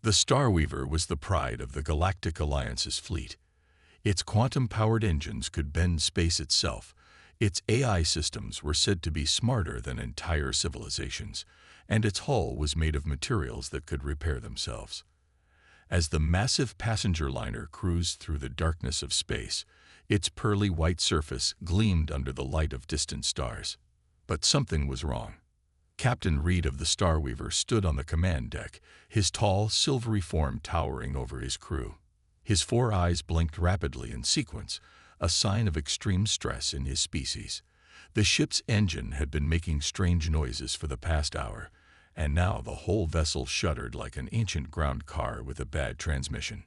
The Starweaver was the pride of the Galactic Alliance's fleet. Its quantum-powered engines could bend space itself. Its AI systems were said to be smarter than entire civilizations, and its hull was made of materials that could repair themselves. As the massive passenger liner cruised through the darkness of space, its pearly white surface gleamed under the light of distant stars. But something was wrong. Captain Reed of the Starweaver stood on the command deck, his tall, silvery form towering over his crew. His 4 eyes blinked rapidly in sequence, a sign of extreme stress in his species. The ship's engine had been making strange noises for the past hour, and now the whole vessel shuddered like an ancient ground car with a bad transmission.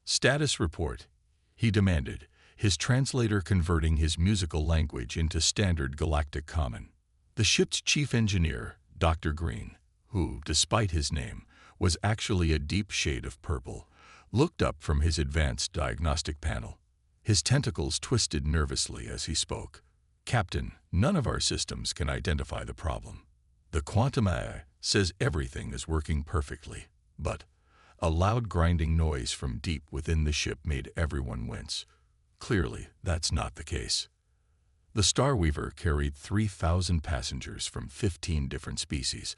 "Status report," he demanded, his translator converting his musical language into standard galactic common. The ship's chief engineer, Dr. Green, who, despite his name, was actually a deep shade of purple, looked up from his advanced diagnostic panel. His tentacles twisted nervously as he spoke. "Captain, none of our systems can identify the problem. The quantum AI says everything is working perfectly, but..." A loud grinding noise from deep within the ship made everyone wince. Clearly, that's not the case. The Starweaver carried 3,000 passengers from 15 different species,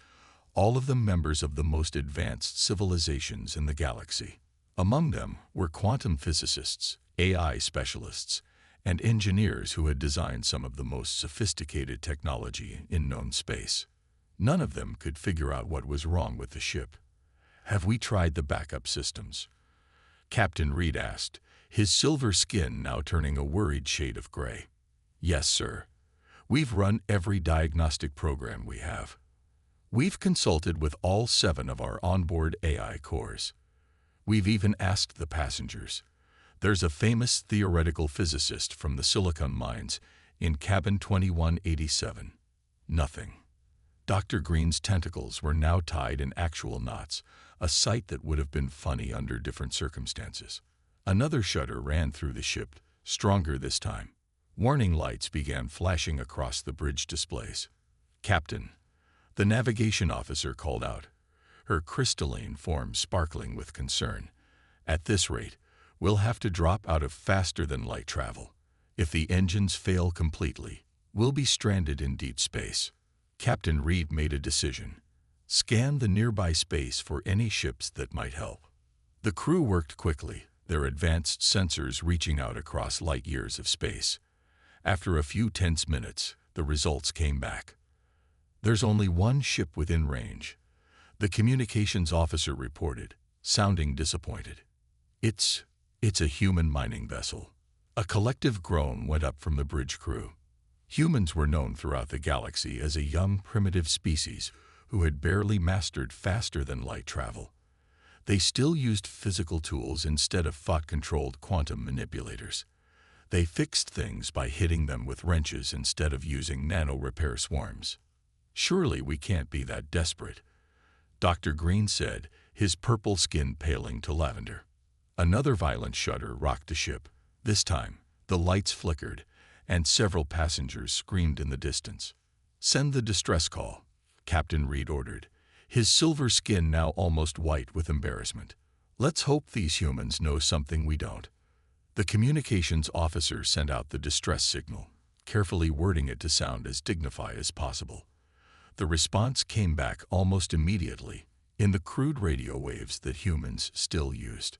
all of them members of the most advanced civilizations in the galaxy. Among them were quantum physicists, AI specialists, and engineers who had designed some of the most sophisticated technology in known space. None of them could figure out what was wrong with the ship. "Have we tried the backup systems?" Captain Reed asked, his silver skin now turning a worried shade of gray. "Yes, sir. We've run every diagnostic program we have. We've consulted with all 7 of our onboard AI cores. We've even asked the passengers. There's a famous theoretical physicist from the silicon mines in cabin 2187. Nothing." Dr. Green's tentacles were now tied in actual knots, a sight that would have been funny under different circumstances. Another shudder ran through the ship, stronger this time. Warning lights began flashing across the bridge displays. "Captain," the navigation officer called out, her crystalline form sparkling with concern. "At this rate, we'll have to drop out of faster-than-light travel. If the engines fail completely, we'll be stranded in deep space." Captain Reed made a decision. Scan the nearby space for any ships that might help. The crew worked quickly, their advanced sensors reaching out across light years of space. After a few tense minutes, the results came back. "There's only one ship within range," the communications officer reported, sounding disappointed. It's a human mining vessel." A collective groan went up from the bridge crew. Humans were known throughout the galaxy as a young, primitive species who had barely mastered faster-than-light travel. They still used physical tools instead of thought-controlled quantum manipulators. They fixed things by hitting them with wrenches instead of using nano-repair swarms. "Surely we can't be that desperate," Dr. Green said, his purple skin paling to lavender. Another violent shudder rocked the ship. This time, the lights flickered, and several passengers screamed in the distance. "Send the distress call," Captain Reed ordered, his silver skin now almost white with embarrassment. "Let's hope these humans know something we don't." The communications officer sent out the distress signal, carefully wording it to sound as dignified as possible. The response came back almost immediately, in the crude radio waves that humans still used.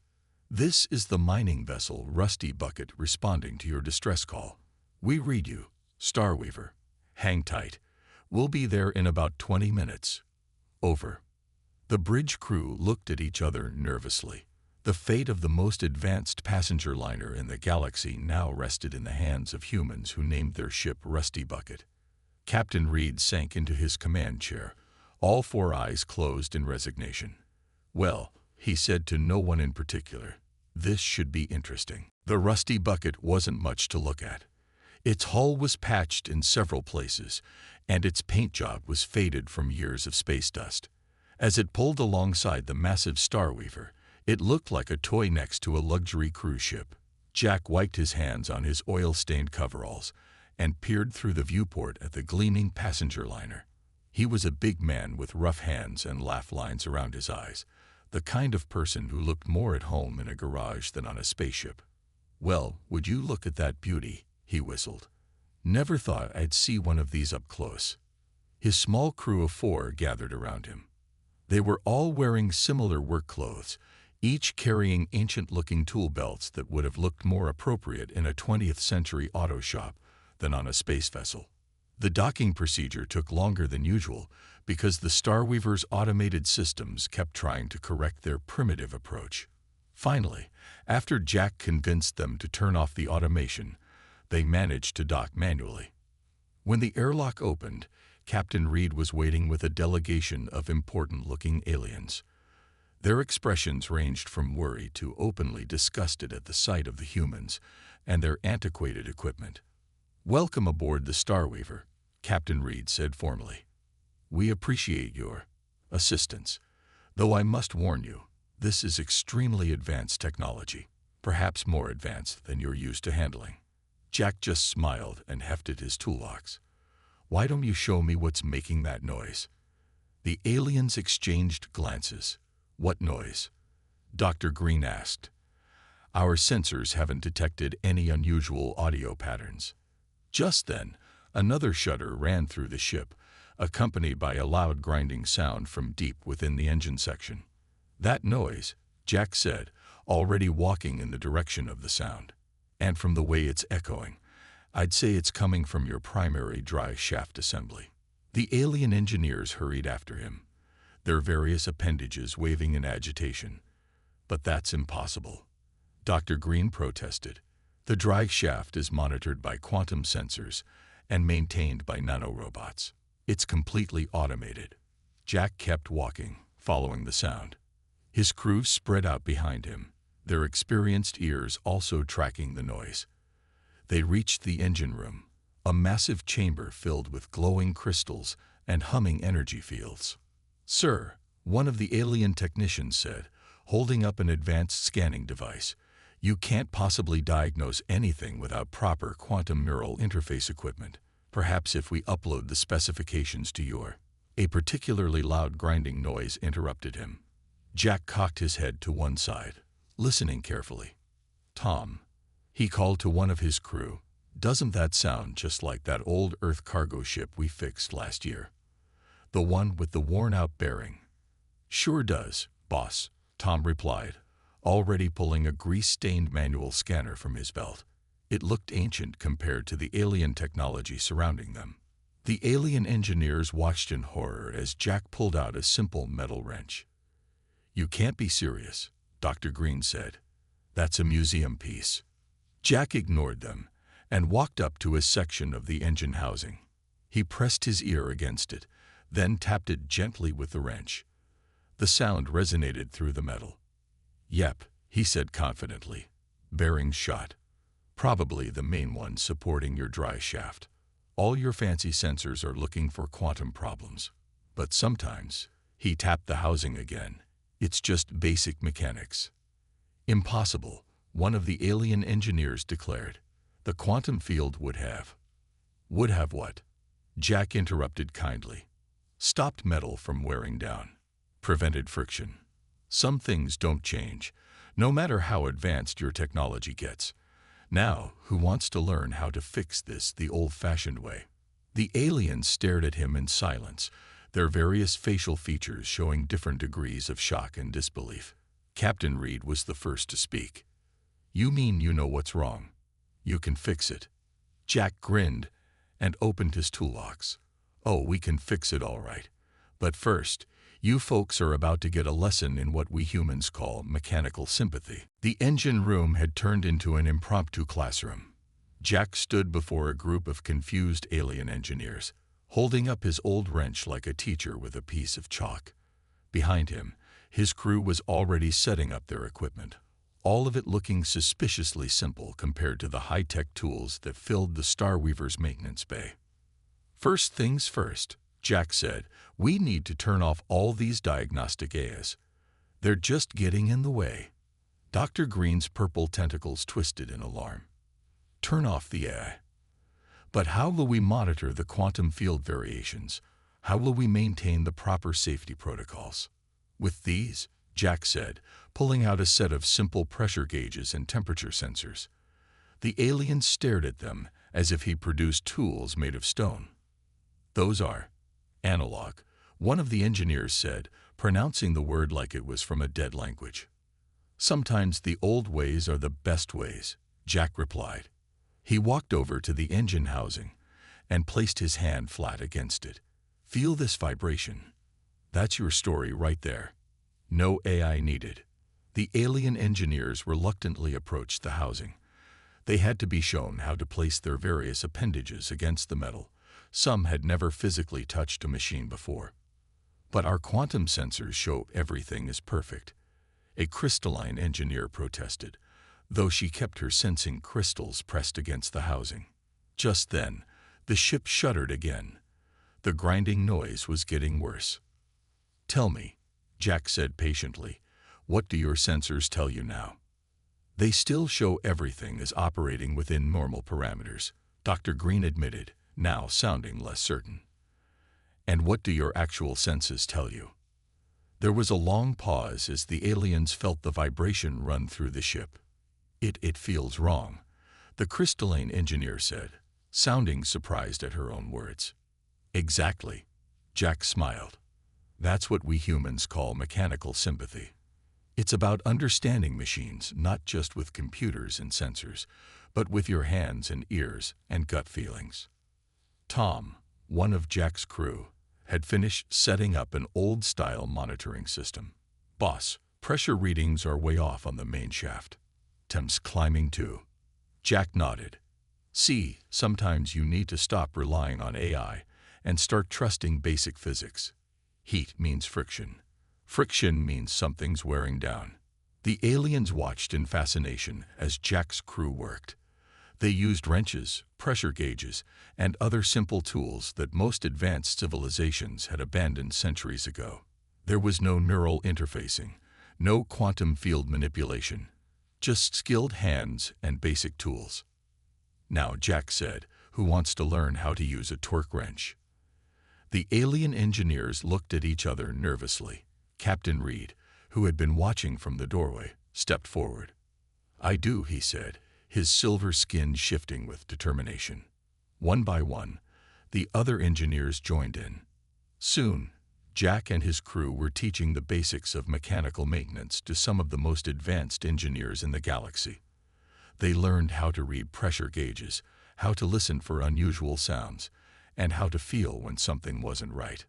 "This is the mining vessel Rusty Bucket responding to your distress call. We read you, Starweaver. Hang tight. We'll be there in about 20 minutes. Over." The bridge crew looked at each other nervously. The fate of the most advanced passenger liner in the galaxy now rested in the hands of humans who named their ship Rusty Bucket. Captain Reed sank into his command chair, all 4 eyes closed in resignation. "Well," he said to no one in particular, "this should be interesting." The Rusty Bucket wasn't much to look at. Its hull was patched in several places, and its paint job was faded from years of space dust. As it pulled alongside the massive Starweaver, it looked like a toy next to a luxury cruise ship. Jack wiped his hands on his oil-stained coveralls and peered through the viewport at the gleaming passenger liner. He was a big man with rough hands and laugh lines around his eyes, the kind of person who looked more at home in a garage than on a spaceship. "Well, would you look at that beauty?" he whistled. "Never thought I'd see one of these up close." His small crew of 4 gathered around him. They were all wearing similar work clothes, each carrying ancient-looking tool belts that would have looked more appropriate in a 20th century auto shop than on a space vessel. The docking procedure took longer than usual because the Starweaver's automated systems kept trying to correct their primitive approach. Finally, after Jack convinced them to turn off the automation, they managed to dock manually. When the airlock opened, Captain Reed was waiting with a delegation of important-looking aliens. Their expressions ranged from worry to openly disgusted at the sight of the humans and their antiquated equipment. "Welcome aboard the Starweaver," Captain Reed said formally. "We appreciate your assistance, though I must warn you, this is extremely advanced technology, perhaps more advanced than you're used to handling." Jack just smiled and hefted his toolbox. "Why don't you show me what's making that noise?" The aliens exchanged glances. "What noise?" Dr. Green asked. "Our sensors haven't detected any unusual audio patterns." Just then, another shudder ran through the ship, accompanied by a loud grinding sound from deep within the engine section. "That noise," Jack said, already walking in the direction of the sound. "And from the way it's echoing, I'd say it's coming from your primary dry shaft assembly." The alien engineers hurried after him, their various appendages waving in agitation. "But that's impossible," Dr. Green protested. "The dry shaft is monitored by quantum sensors and maintained by nanorobots. It's completely automated." Jack kept walking, following the sound. His crew spread out behind him, their experienced ears also tracking the noise. They reached the engine room, a massive chamber filled with glowing crystals and humming energy fields. "Sir," one of the alien technicians said, holding up an advanced scanning device, "you can't possibly diagnose anything without proper quantum neural interface equipment. Perhaps if we upload the specifications to your—" A particularly loud grinding noise interrupted him. Jack cocked his head to one side, listening carefully. "Tom," he called to one of his crew, "doesn't that sound just like that old Earth cargo ship we fixed last year? The one with the worn-out bearing?" "Sure does, boss," Tom replied, already pulling a grease-stained manual scanner from his belt. It looked ancient compared to the alien technology surrounding them. The alien engineers watched in horror as Jack pulled out a simple metal wrench. "You can't be serious," Dr. Green said. "That's a museum piece." Jack ignored them and walked up to a section of the engine housing. He pressed his ear against it, then tapped it gently with the wrench. The sound resonated through the metal. "Yep," he said confidently. "Bearings shot. Probably the main one supporting your dry shaft. All your fancy sensors are looking for quantum problems. But sometimes," he tapped the housing again, "it's just basic mechanics." "Impossible," one of the alien engineers declared. "The quantum field would have—" "Would have what?" Jack interrupted kindly. "Stopped metal from wearing down. Prevented friction. Some things don't change, no matter how advanced your technology gets. Now, who wants to learn how to fix this the old-fashioned way?" The aliens stared at him in silence, their various facial features showing different degrees of shock and disbelief. Captain Reed was the first to speak. "You mean you know what's wrong? You can fix it?" Jack grinned and opened his toolbox. "Oh, we can fix it all right. But first, you folks are about to get a lesson in what we humans call mechanical sympathy." The engine room had turned into an impromptu classroom. Jack stood before a group of confused alien engineers, holding up his old wrench like a teacher with a piece of chalk. Behind him, his crew was already setting up their equipment, all of it looking suspiciously simple compared to the high-tech tools that filled the Starweaver's maintenance bay. "First things first," Jack said, "we need to turn off all these diagnostic AIs. They're just getting in the way." Dr. Green's purple tentacles twisted in alarm. "Turn off the AI? But how will we monitor the quantum field variations? How will we maintain the proper safety protocols?" "With these?" Jack said, pulling out a set of simple pressure gauges and temperature sensors. The alien stared at them as if he produced tools made of stone. "Those are analog," one of the engineers said, pronouncing the word like it was from a dead language. "Sometimes the old ways are the best ways," Jack replied. He walked over to the engine housing and placed his hand flat against it. "Feel this vibration. That's your story right there. No AI needed." The alien engineers reluctantly approached the housing. They had to be shown how to place their various appendages against the metal. Some had never physically touched a machine before. "But our quantum sensors show everything is perfect," a crystalline engineer protested, though she kept her sensing crystals pressed against the housing. Just then, the ship shuddered again. The grinding noise was getting worse. "Tell me," Jack said patiently, "what do your sensors tell you now?" "They still show everything is operating within normal parameters," Dr. Green admitted, now sounding less certain. "And what do your actual senses tell you?" There was a long pause as the aliens felt the vibration run through the ship. It feels wrong," the crystalline engineer said, sounding surprised at her own words. "Exactly," Jack smiled. "That's what we humans call mechanical sympathy. It's about understanding machines not just with computers and sensors, but with your hands and ears and gut feelings." Tom, one of Jack's crew, had finished setting up an old-style monitoring system. "Boss, pressure readings are way off on the main shaft. Temp's climbing too." Jack nodded. "See, sometimes you need to stop relying on AI and start trusting basic physics. Heat means friction. Friction means something's wearing down." The aliens watched in fascination as Jack's crew worked. They used wrenches, pressure gauges, and other simple tools that most advanced civilizations had abandoned centuries ago. There was no neural interfacing, no quantum field manipulation, just skilled hands and basic tools. "Now," Jack said, "who wants to learn how to use a torque wrench?" The alien engineers looked at each other nervously. Captain Reed, who had been watching from the doorway, stepped forward. "I do," he said, his silver skin shifting with determination. One by one, the other engineers joined in. Soon, Jack and his crew were teaching the basics of mechanical maintenance to some of the most advanced engineers in the galaxy. They learned how to read pressure gauges, how to listen for unusual sounds, and how to feel when something wasn't right.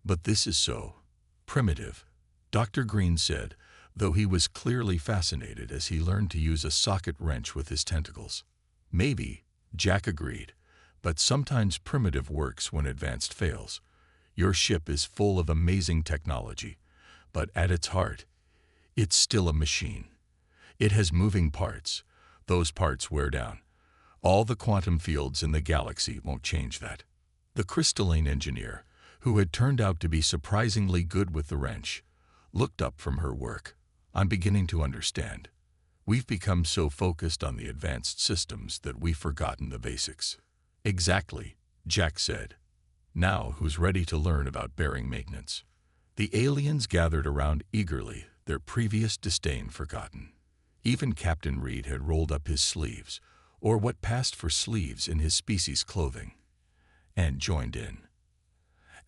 "But this is so primitive," Dr. Green said, though he was clearly fascinated as he learned to use a socket wrench with his tentacles. "Maybe," Jack agreed, "but sometimes primitive works when advanced fails. Your ship is full of amazing technology, but at its heart, it's still a machine. It has moving parts. Those parts wear down. All the quantum fields in the galaxy won't change that." The crystalline engineer, who had turned out to be surprisingly good with the wrench, looked up from her work. "I'm beginning to understand. We've become so focused on the advanced systems that we've forgotten the basics." "Exactly," Jack said. "Now who's ready to learn about bearing maintenance?" The aliens gathered around eagerly, their previous disdain forgotten. Even Captain Reed had rolled up his sleeves, or what passed for sleeves in his species' clothing, and joined in.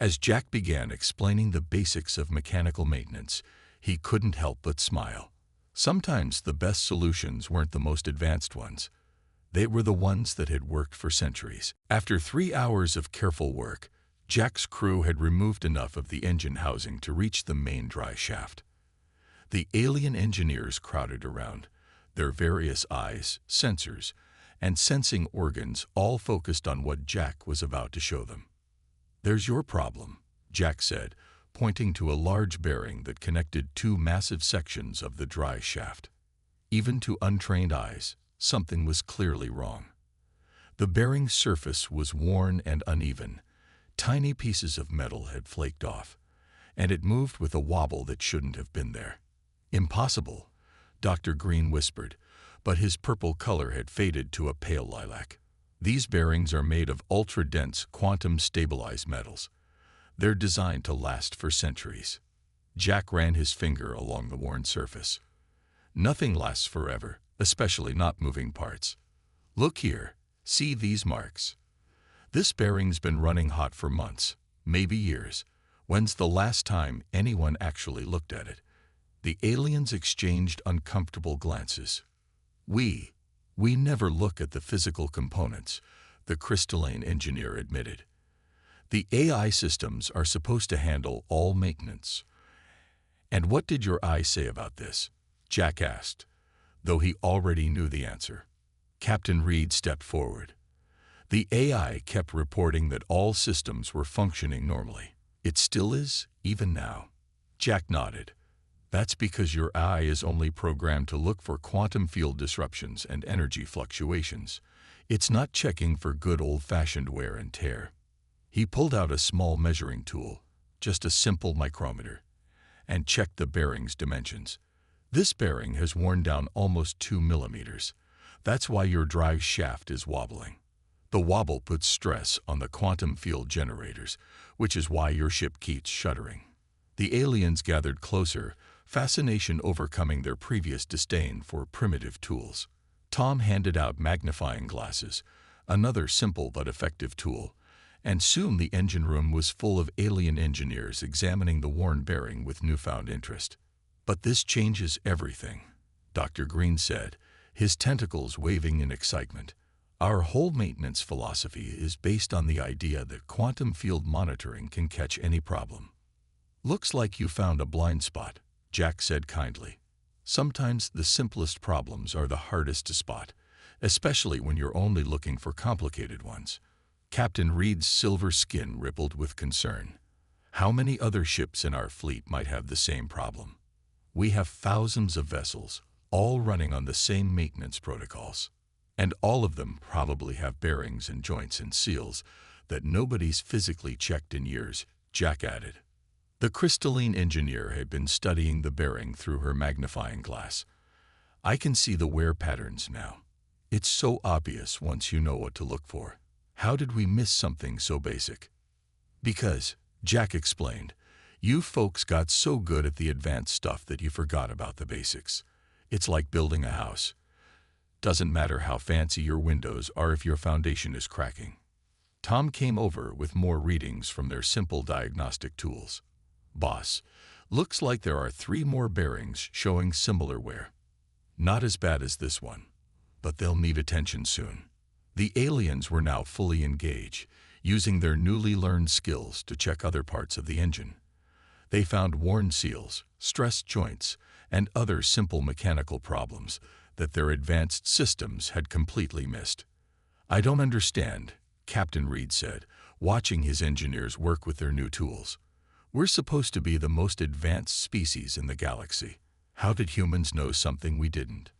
As Jack began explaining the basics of mechanical maintenance, he couldn't help but smile. Sometimes the best solutions weren't the most advanced ones. They were the ones that had worked for centuries. After 3 hours of careful work, Jack's crew had removed enough of the engine housing to reach the main dry shaft. The alien engineers crowded around, their various eyes, sensors, and sensing organs all focused on what Jack was about to show them. "There's your problem," Jack said, pointing to a large bearing that connected 2 massive sections of the dry shaft. Even to untrained eyes, something was clearly wrong. The bearing's surface was worn and uneven. Tiny pieces of metal had flaked off, and it moved with a wobble that shouldn't have been there. "Impossible," Dr. Green whispered, but his purple color had faded to a pale lilac. "These bearings are made of ultra-dense, quantum-stabilized metals. They're designed to last for centuries." Jack ran his finger along the worn surface. Nothing lasts forever, especially not moving parts. Look here, see these marks? This bearing's been running hot for months, maybe years. When's the last time anyone actually looked at it? The aliens exchanged uncomfortable glances. We never look at the physical components, the crystalline engineer admitted. The AI systems are supposed to handle all maintenance. And what did your eye say about this? Jack asked, though he already knew the answer. Captain Reed stepped forward. The AI kept reporting that all systems were functioning normally. It still is, even now. Jack nodded. That's because your eye is only programmed to look for quantum field disruptions and energy fluctuations. It's not checking for good old-fashioned wear and tear. He pulled out a small measuring tool, just a simple micrometer, and checked the bearing's dimensions. This bearing has worn down almost 2 millimeters. That's why your drive shaft is wobbling. The wobble puts stress on the quantum field generators, which is why your ship keeps shuddering. The aliens gathered closer, fascination overcoming their previous disdain for primitive tools. Tom handed out magnifying glasses, another simple but effective tool, and soon the engine room was full of alien engineers examining the worn bearing with newfound interest. But this changes everything, Dr. Green said, his tentacles waving in excitement. Our whole maintenance philosophy is based on the idea that quantum field monitoring can catch any problem. Looks like you found a blind spot, Jack said kindly. Sometimes the simplest problems are the hardest to spot, especially when you're only looking for complicated ones. Captain Reed's silver skin rippled with concern. How many other ships in our fleet might have the same problem? We have thousands of vessels, all running on the same maintenance protocols. And all of them probably have bearings and joints and seals that nobody's physically checked in years, Jack added. The crystalline engineer had been studying the bearing through her magnifying glass. I can see the wear patterns now. It's so obvious once you know what to look for. How did we miss something so basic? Because, Jack explained, you folks got so good at the advanced stuff that you forgot about the basics. It's like building a house. Doesn't matter how fancy your windows are if your foundation is cracking. Tom came over with more readings from their simple diagnostic tools. Boss, looks like there are 3 more bearings showing similar wear. Not as bad as this one, but they'll need attention soon. The aliens were now fully engaged, using their newly learned skills to check other parts of the engine. They found worn seals, stressed joints, and other simple mechanical problems that their advanced systems had completely missed. I don't understand, Captain Reed said, watching his engineers work with their new tools. We're supposed to be the most advanced species in the galaxy. How did humans know something we didn't?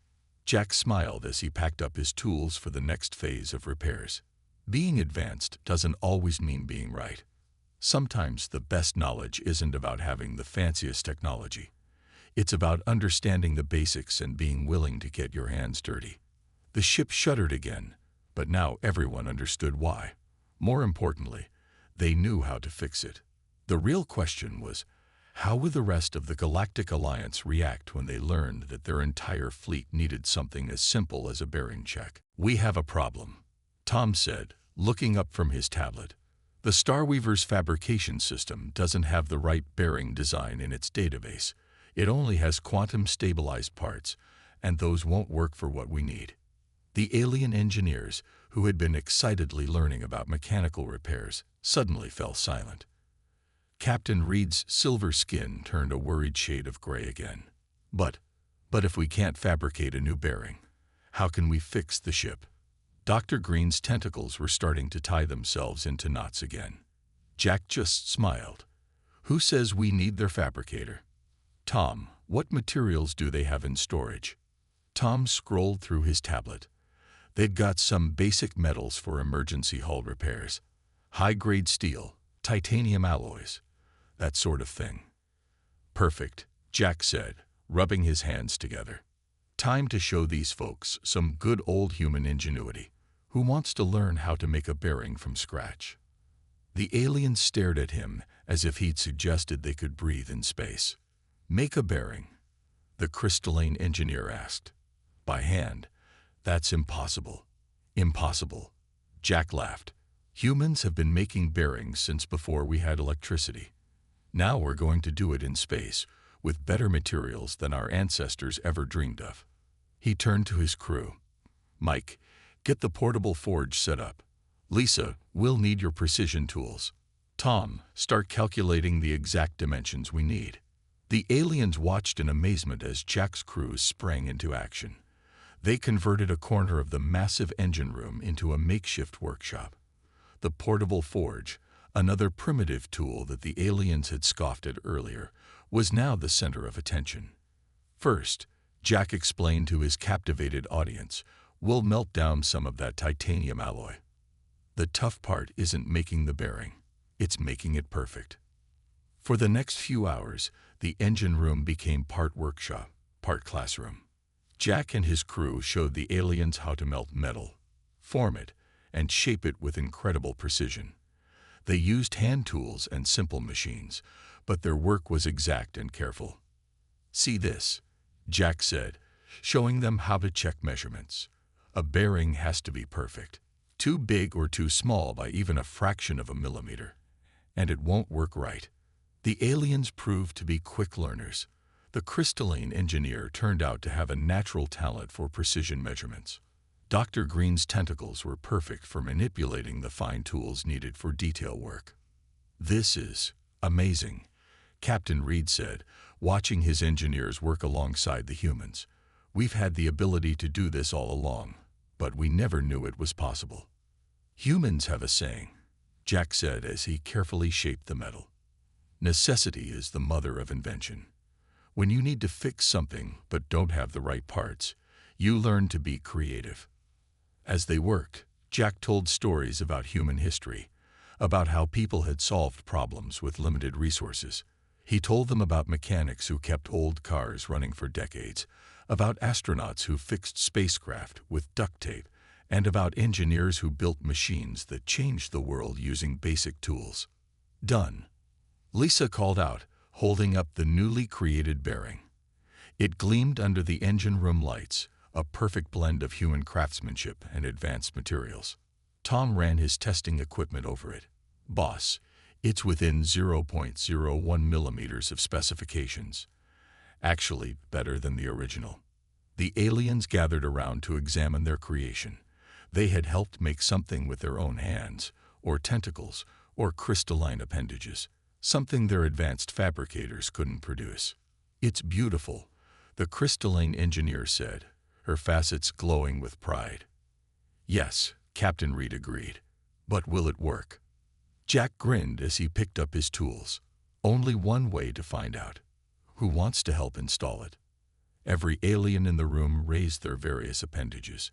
Jack smiled as he packed up his tools for the next phase of repairs. Being advanced doesn't always mean being right. Sometimes the best knowledge isn't about having the fanciest technology. It's about understanding the basics and being willing to get your hands dirty. The ship shuddered again, but now everyone understood why. More importantly, they knew how to fix it. The real question was, how would the rest of the Galactic Alliance react when they learned that their entire fleet needed something as simple as a bearing check? We have a problem, Tom said, looking up from his tablet. The Starweaver's fabrication system doesn't have the right bearing design in its database. It only has quantum-stabilized parts, and those won't work for what we need. The alien engineers, who had been excitedly learning about mechanical repairs, suddenly fell silent. Captain Reed's silver skin turned a worried shade of gray again. But if we can't fabricate a new bearing, how can we fix the ship? Dr. Green's tentacles were starting to tie themselves into knots again. Jack just smiled. Who says we need their fabricator? Tom, what materials do they have in storage? Tom scrolled through his tablet. They'd got some basic metals for emergency hull repairs. High-grade steel, titanium alloys, that sort of thing. Perfect, Jack said, rubbing his hands together. Time to show these folks some good old human ingenuity. Who wants to learn how to make a bearing from scratch? The aliens stared at him as if he'd suggested they could breathe in space. Make a bearing, the crystalline engineer asked. By hand? That's impossible. Impossible. Jack laughed. Humans have been making bearings since before we had electricity. Now we're going to do it in space, with better materials than our ancestors ever dreamed of. He turned to his crew. Mike, get the portable forge set up. Lisa, we'll need your precision tools. Tom, start calculating the exact dimensions we need. The aliens watched in amazement as Jack's crew sprang into action. They converted a corner of the massive engine room into a makeshift workshop. The portable forge, another primitive tool that the aliens had scoffed at earlier, was now the center of attention. First, Jack explained to his captivated audience, we'll melt down some of that titanium alloy. The tough part isn't making the bearing, it's making it perfect. For the next few hours, the engine room became part workshop, part classroom. Jack and his crew showed the aliens how to melt metal, form it, and shape it with incredible precision. They used hand tools and simple machines, but their work was exact and careful. See this, Jack said, showing them how to check measurements. A bearing has to be perfect, too big or too small by even a fraction of a millimeter, and it won't work right. The aliens proved to be quick learners. The crystalline engineer turned out to have a natural talent for precision measurements. Dr. Green's tentacles were perfect for manipulating the fine tools needed for detail work. This is amazing, Captain Reed said, watching his engineers work alongside the humans. We've had the ability to do this all along, but we never knew it was possible. Humans have a saying, Jack said as he carefully shaped the metal. Necessity is the mother of invention. When you need to fix something but don't have the right parts, you learn to be creative. As they worked, Jack told stories about human history, about how people had solved problems with limited resources. He told them about mechanics who kept old cars running for decades, about astronauts who fixed spacecraft with duct tape, and about engineers who built machines that changed the world using basic tools. Done. Lisa called out, holding up the newly created bearing. It gleamed under the engine room lights, a perfect blend of human craftsmanship and advanced materials. Tom ran his testing equipment over it. Boss, it's within 0.01 millimeters of specifications. Actually, better than the original. The aliens gathered around to examine their creation. They had helped make something with their own hands, or tentacles, or crystalline appendages, something their advanced fabricators couldn't produce. It's beautiful, the crystalline engineer said, her facets glowing with pride. Yes, Captain Reed agreed. But will it work? Jack grinned as he picked up his tools. Only one way to find out. Who wants to help install it? Every alien in the room raised their various appendages.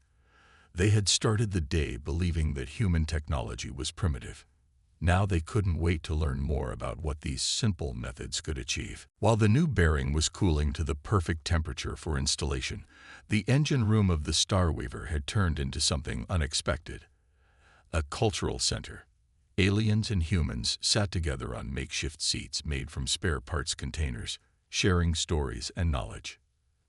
They had started the day believing that human technology was primitive. Now they couldn't wait to learn more about what these simple methods could achieve. While the new bearing was cooling to the perfect temperature for installation, the engine room of the Starweaver had turned into something unexpected. A cultural center. Aliens and humans sat together on makeshift seats made from spare parts containers, sharing stories and knowledge.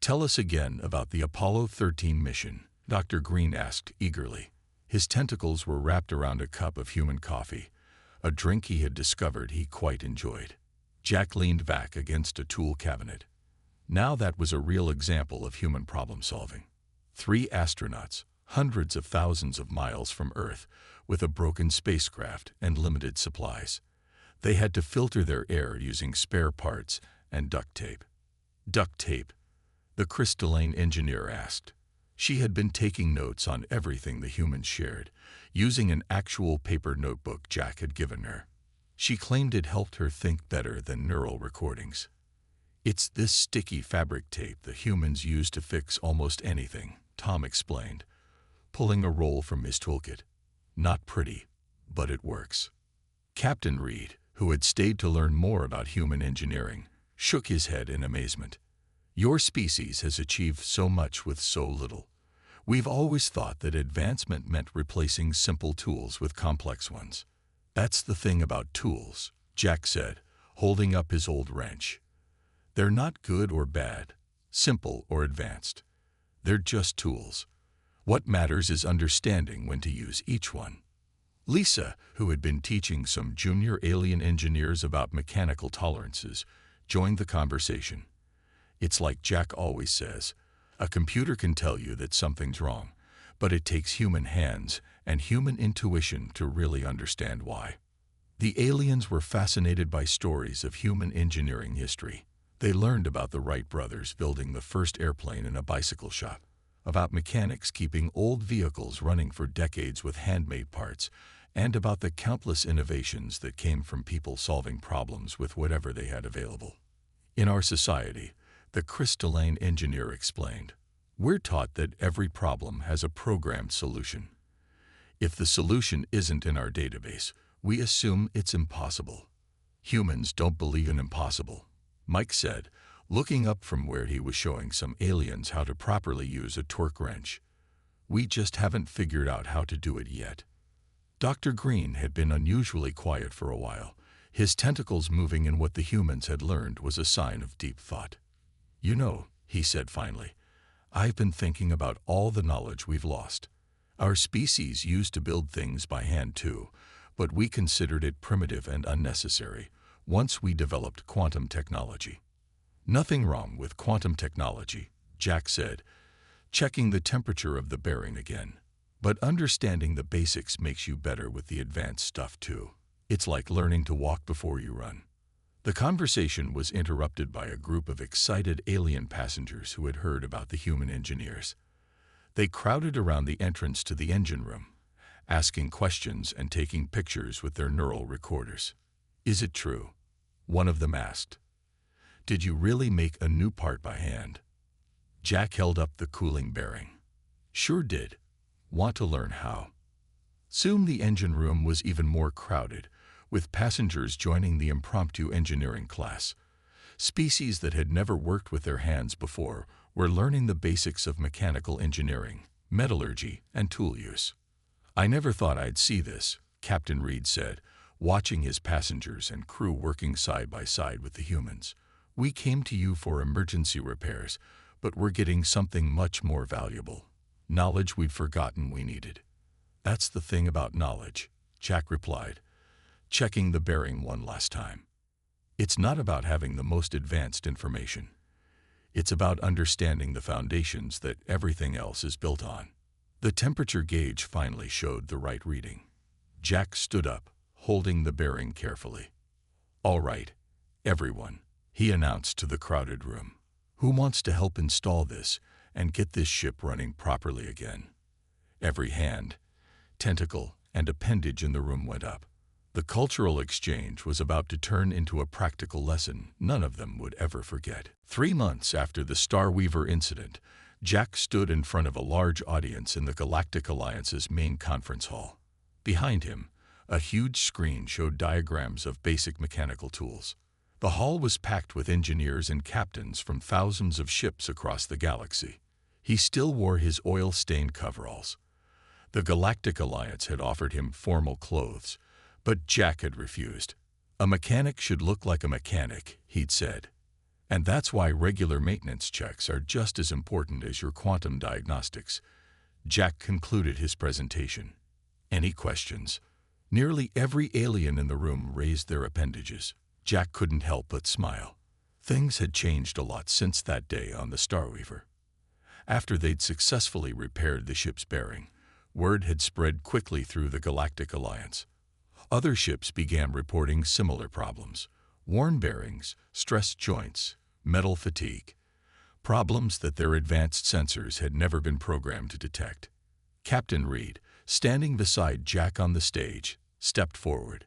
Tell us again about the Apollo 13 mission, Dr. Green asked eagerly. His tentacles were wrapped around a cup of human coffee, a drink he had discovered he quite enjoyed. Jack leaned back against a tool cabinet. Now that was a real example of human problem-solving. 3 astronauts, hundreds of thousands of miles from Earth, with a broken spacecraft and limited supplies. They had to filter their air using spare parts and duct tape. Duct tape? The crystalline engineer asked. She had been taking notes on everything the humans shared, using an actual paper notebook Jack had given her. She claimed it helped her think better than neural recordings. It's this sticky fabric tape the humans use to fix almost anything, Tom explained, pulling a roll from his toolkit. Not pretty, but it works. Captain Reed, who had stayed to learn more about human engineering, shook his head in amazement. Your species has achieved so much with so little. We've always thought that advancement meant replacing simple tools with complex ones. That's the thing about tools, Jack said, holding up his old wrench. They're not good or bad, simple or advanced. They're just tools. What matters is understanding when to use each one. Lisa, who had been teaching some junior alien engineers about mechanical tolerances, joined the conversation. It's like Jack always says, a computer can tell you that something's wrong, but it takes human hands and human intuition to really understand why. The aliens were fascinated by stories of human engineering history. They learned about the Wright brothers building the first airplane in a bicycle shop, about mechanics keeping old vehicles running for decades with handmade parts, and about the countless innovations that came from people solving problems with whatever they had available. In our society, the crystalline engineer explained, we're taught that every problem has a programmed solution. If the solution isn't in our database, we assume it's impossible. Humans don't believe in impossible, Mike said, looking up from where he was showing some aliens how to properly use a torque wrench. We just haven't figured out how to do it yet. Dr. Green had been unusually quiet for a while. His tentacles moving in what the humans had learned was a sign of deep thought. You know, he said finally, I've been thinking about all the knowledge we've lost. Our species used to build things by hand too, but we considered it primitive and unnecessary once we developed quantum technology. Nothing wrong with quantum technology, Jack said, checking the temperature of the bearing again. But understanding the basics makes you better with the advanced stuff too. It's like learning to walk before you run. The conversation was interrupted by a group of excited alien passengers who had heard about the human engineers. They crowded around the entrance to the engine room, asking questions and taking pictures with their neural recorders. Is it true? One of them asked. Did you really make a new part by hand? Jack held up the cooling bearing. Sure did. Want to learn how? Soon the engine room was even more crowded, with passengers joining the impromptu engineering class. Species that had never worked with their hands before were learning the basics of mechanical engineering, metallurgy, and tool use. I never thought I'd see this, Captain Reed said, watching his passengers and crew working side by side with the humans. We came to you for emergency repairs, but we're getting something much more valuable. Knowledge we'd forgotten we needed. That's the thing about knowledge, Jack replied, checking the bearing one last time. It's not about having the most advanced information. It's about understanding the foundations that everything else is built on. The temperature gauge finally showed the right reading. Jack stood up, holding the bearing carefully. All right, everyone, he announced to the crowded room. Who wants to help install this and get this ship running properly again? Every hand, tentacle, and appendage in the room went up. The cultural exchange was about to turn into a practical lesson none of them would ever forget. 3 months after the Starweaver incident, Jack stood in front of a large audience in the Galactic Alliance's main conference hall. Behind him, a huge screen showed diagrams of basic mechanical tools. The hall was packed with engineers and captains from thousands of ships across the galaxy. He still wore his oil-stained coveralls. The Galactic Alliance had offered him formal clothes, but Jack had refused. A mechanic should look like a mechanic, he'd said. And that's why regular maintenance checks are just as important as your quantum diagnostics. Jack concluded his presentation. Any questions? Nearly every alien in the room raised their appendages. Jack couldn't help but smile. Things had changed a lot since that day on the Starweaver. After they'd successfully repaired the ship's bearing, word had spread quickly through the Galactic Alliance. Other ships began reporting similar problems: worn bearings, stressed joints, metal fatigue, problems that their advanced sensors had never been programmed to detect. Captain Reed, standing beside Jack on the stage, stepped forward.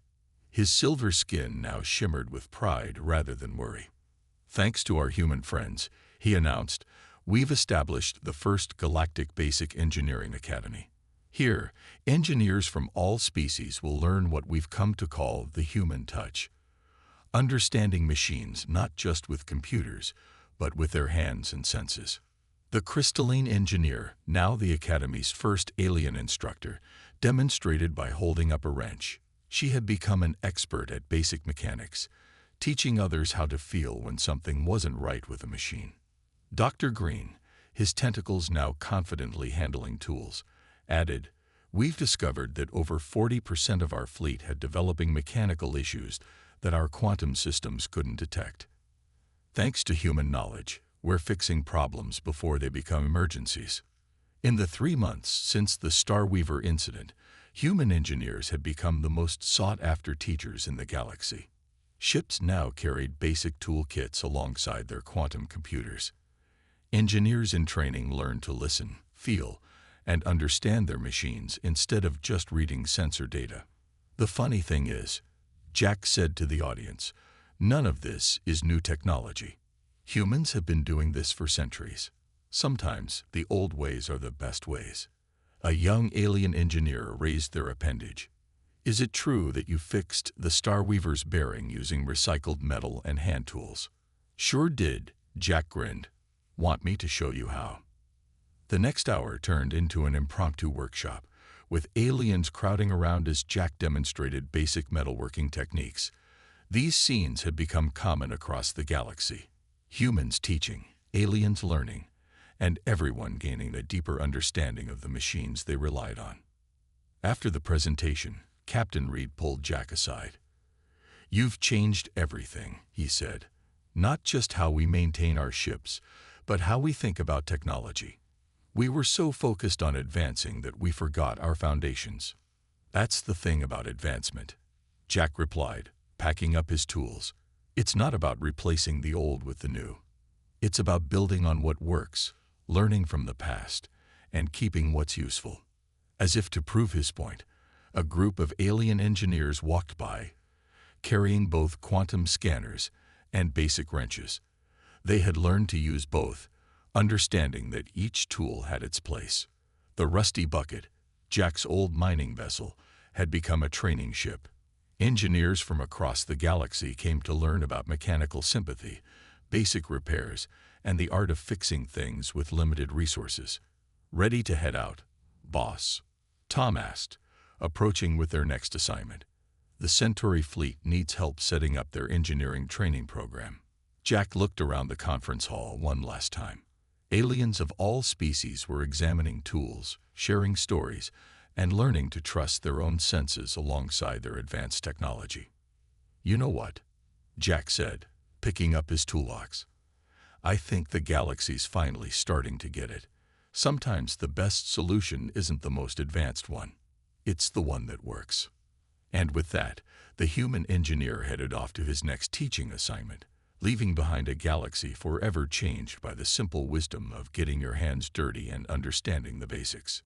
His silver skin now shimmered with pride rather than worry. Thanks to our human friends, he announced, we've established the first Galactic Basic Engineering Academy. Here, engineers from all species will learn what we've come to call the human touch. Understanding machines not just with computers, but with their hands and senses. The crystalline engineer, now the Academy's first alien instructor, demonstrated by holding up a wrench. She had become an expert at basic mechanics, teaching others how to feel when something wasn't right with a machine. Dr. Green, his tentacles now confidently handling tools, added, "We've discovered that over 40% of our fleet had developing mechanical issues that our quantum systems couldn't detect. Thanks to human knowledge, we're fixing problems before they become emergencies." In the 3 months since the Starweaver incident, human engineers had become the most sought-after teachers in the galaxy. Ships now carried basic toolkits alongside their quantum computers. Engineers in training learned to listen, feel, and understand their machines instead of just reading sensor data. The funny thing is, Jack said to the audience, none of this is new technology. Humans have been doing this for centuries. Sometimes the old ways are the best ways. A young alien engineer raised their appendage. "Is it true that you fixed the Starweaver's bearing using recycled metal and hand tools?" "Sure did," Jack grinned. "Want me to show you how?" The next hour turned into an impromptu workshop, with aliens crowding around as Jack demonstrated basic metalworking techniques. These scenes had become common across the galaxy. Humans teaching, aliens learning, and everyone gaining a deeper understanding of the machines they relied on. After the presentation, Captain Reed pulled Jack aside. "You've changed everything," he said. "Not just how we maintain our ships, but how we think about technology. We were so focused on advancing that we forgot our foundations." "That's the thing about advancement," Jack replied, packing up his tools. "It's not about replacing the old with the new. It's about building on what works, learning from the past, and keeping what's useful." As if to prove his point, a group of alien engineers walked by, carrying both quantum scanners and basic wrenches. They had learned to use both, understanding that each tool had its place. The Rusty Bucket, Jack's old mining vessel, had become a training ship. Engineers from across the galaxy came to learn about mechanical sympathy, basic repairs, and the art of fixing things with limited resources. "Ready to head out, boss?" Tom asked, approaching with their next assignment. "The Centauri fleet needs help setting up their engineering training program." Jack looked around the conference hall one last time. Aliens of all species were examining tools, sharing stories, and learning to trust their own senses alongside their advanced technology. "You know what?" Jack said, picking up his toolbox. "I think the galaxy's finally starting to get it. Sometimes the best solution isn't the most advanced one. It's the one that works." And with that, the human engineer headed off to his next teaching assignment, leaving behind a galaxy forever changed by the simple wisdom of getting your hands dirty and understanding the basics.